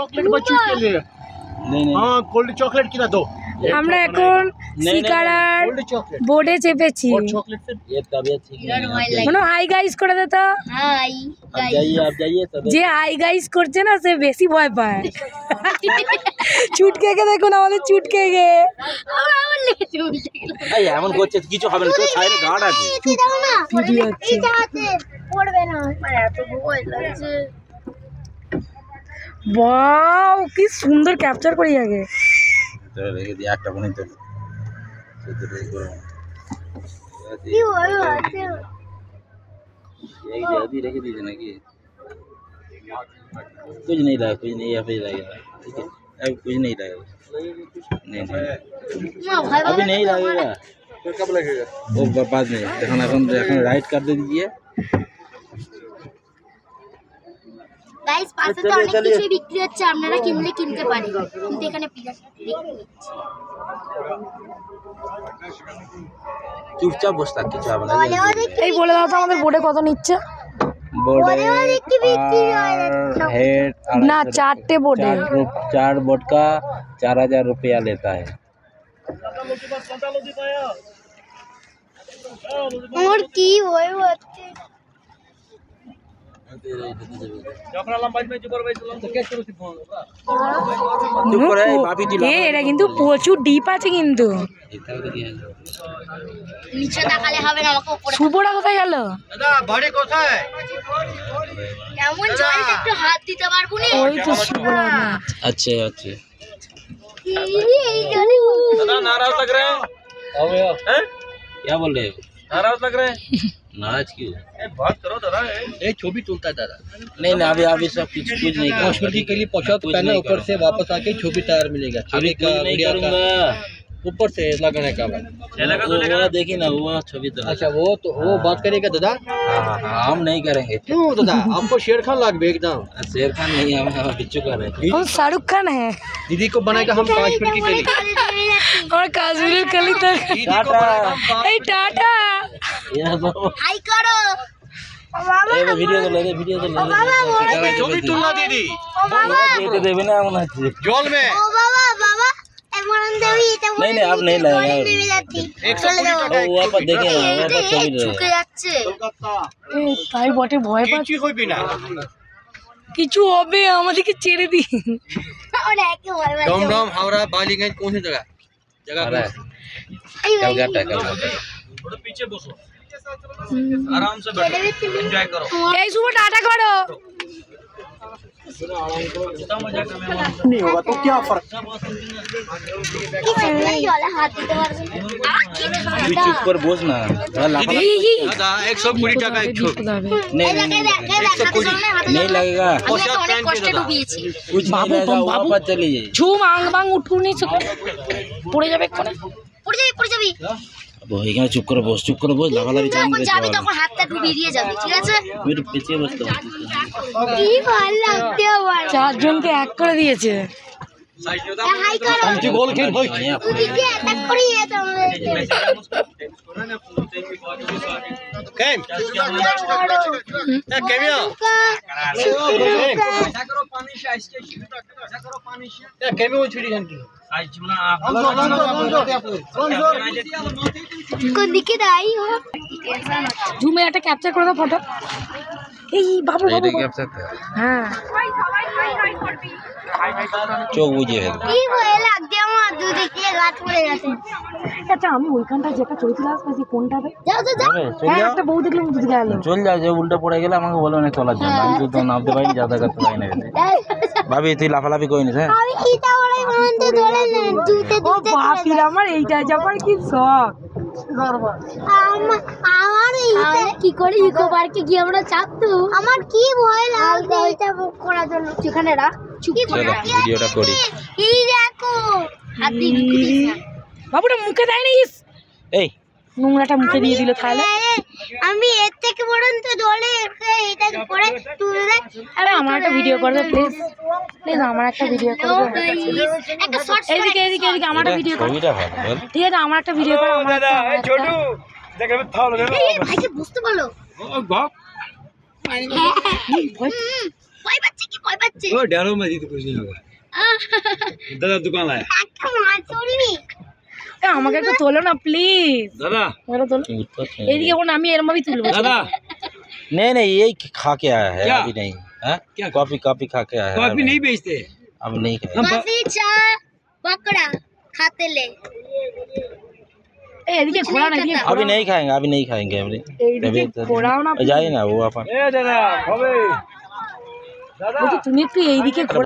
Chocolate बच्चों के लिए नहीं हाँ कोल्ड चॉकलेट किना दो আমরা এখন শিকারার বোর্ডে চেপেছি কোনো হাই গাইস করে দে তো হাই যে হাই গাইস করছে না সে বেশি ভয় পায় চুটকে কে দেখুন আমাদের চুটকে গে এই এমন করছে কিছু হবে না তো সাইডে গার্ড আছে ভিডিও আছে পড়বে না এত ভয় লাগছে ওয়াও কি সুন্দর ক্যাপচার করি আগে তো রেখে দি একটা বনি তো কি হলো আছে एक जल्दी रख दीजिए ना कि कुछ नहीं लगा कुछ नहीं या फिर लगेगा ठीक है अब कुछ नहीं लगेगा नहीं अभी नहीं लगेगा फिर कब लगेगा वो बाद में এখন রাইট कर दे दीजिए গাইস পাশে তো অনেক কিছু বিক্রি হচ্ছে আপনারা কিনলে কিনতে পারেন কিন্তু এখানে পিজা চুপচাপ বসে থাক কিছু হবে না এই বলে দাও তো আমাদের বোর্ডে কত নিচ্ছে बोर्डे हेड ना चारटे बोर्डे 4 बोर्ड का 4000 रुपया लेता है और की होय होते এটা কিন্তু প্রচুর ডিপ আছে কিন্তু নিচে তাকালে হবে না আমাকে উপরে শুভরা কোথায় গেল দাদা বাড়ি কোথায় কেমন জলটা একটু হাত দিতে পারবো না ওই তো শুভরা अच्छे अच्छे এই জলে दादा नाराज लग रहे हैं क्या बोल रहे हो नाराज लग रहे हैं नाराज क्यों बात करो दादा ये छवि तुलता है दादा नहीं ना अभी सब कुछ नहीं करूँगा संस्कृति के लिए पोशाक पहने ऊपर से वापस आके छवि तैयार मिलेगा अभी कुछ नहीं करूँगा ऊपर से लगाने का वो देखिए ना वो छवि तो अच्छा वो तो वो बात करेगा दादा हम नहीं करेंगे क्यों दादा आपको शेर खान लाग एकदम शेर खान नहीं हम बिच्छू कर रहे हैं हम शाहरुख खान है दीदी को बनाएगा हम काश्मीर की कली और काश्मीर कली तक এই টাটা হাই করো ये वीडियो तो ले दे वीडियो तो ले दे छवि तुलना दीदी दे देवे ना मना जॉल में ও বাবা বাবা এমন দেবি এটা नहीं नहीं अब नहीं लगेगा দেবি যাচ্ছি 120 টাকা वो पर देखे ना वो पर छवि ঝুঁকে যাচ্ছে কলকাতা এই তাই বটে ভয় পাচ্ছে কিছু হইবি না কিছু হবে আমাদেরকে ছেড়ে দিন ওরে কি ভয় পাচ্ছে डमडम हावड़ा बालीगंज कौन सी जगह जगह अरे कलकत्ता कलकत्ता थोड़ा पीछे बसो आराम से बैठो एंजॉय करो এই শুভ টাটা করো नहीं होगा तो क्या फर्क কি করলে জলে হাত দিতে পারবে না কি अभी चुप कर बोझ ना दादा 120 টাকা एक छोड़ नहीं नहीं लगेगा আমি তো অনেক কষ্টে ডুবিয়েছি कुछ नहीं लगेगा वहाँ पर चलिए ঝুম আং বাং উঠুনি পড়ে যাবে কোনে পড়ে যাবি अब এখানে চুপ করে বস লাফালাফি যখন চালিয়ে যাবি তখন হাতটা ডুবিয়ে দিয়ে যাবি ঠিক আছে फिर पीछे बसता हूँ কি ভালো লাগছে আমার চারজনকে এক করে দিয়েছে হাই করো हमची गोल खेल भाई তুইকে অ্যাটাক করিয়ে তো আমাদের केम केमिया केमिया छिड़ी हंकी কোন দিকে দাই হো ঝুমে একটা ক্যাপচার করে দাও ফটো এই বাবু বাবু হ্যাঁ চোখ বুঝে কি ভয় লাগছে আমার দুদিকে গাছ পড়ে গেছে আচ্ছা আমি ওইখানটা যেটা চলছিল আসছি কোনটা যাও তো যাও হ্যাঁ একটা বউ দেখলাম দুদিকে গেল চল যা যে উল্টা পড়ে গেলে আমাকে বলবে না চলার জন্য আমি তো নামতে পারিনি যাতা করতে পারি না ভাবি তুই লাফালাফি করিনি হ্যাঁ আমি ইটা ওরাই মনতে ধরে না জুতে ও বাপির আমার এইটা যাবার কি শখ আমার কি করে ইকো পার্কে গিয়ে আমরা চাপতো আমার কি ভয় লাগছে এটা বুক করার জন্য সেখানে রাখ চুপ চলো ভিডিওটা করি এই দেখো হাত দিয়ে বাবুটা মুখে দেয় না ইস এই নোংরাটা মুখে দিয়ে দিল তাহলে আমি এর থেকে বরঞ্চ জলে এটা পরে তুলে দেখ আরে আমার একটা ভিডিও করবে প্লিজ প্লিজ আমার একটা ভিডিও করবে একটা শর্ট এদিকে আমার একটা ভিডিও কর ছবিটা ভালো বল ঠিক আছে আমার একটা ভিডিও কর আমার छोटू देख मैं था लगे ভাইকে বুঝতে পারলো बाप ভয় পাচ্ছে কি ভয় পাচ্ছে ओ डरो मत, ये तो कुछ नहीं होगा। दादा दुकान लाया। একটা মাছ চুরি এ, আমাকে একটু তোলো না প্লিজ, दादा তোলো তোলো। এইদিকে এখন আমি এরম ভাবেই তুলবো। दादा नहीं नहीं यही खा के आया है क्या? अभी नहीं है क्या? कॉफी कॉफी खा के आया है कॉफी नहीं बेचते। अब नहीं खाएगा हम কফি চা পকড়া খাতে ले এই, এদিকে ঘোরা না, এদিকে अभी नहीं खाएंगे अभी नहीं खाएंगे अभी এইদিকে ঘোরাও না। जाइए ना वो अपन ए दादा, হবে। বলছি, তুমি একটু এইদিকে ঘোরা।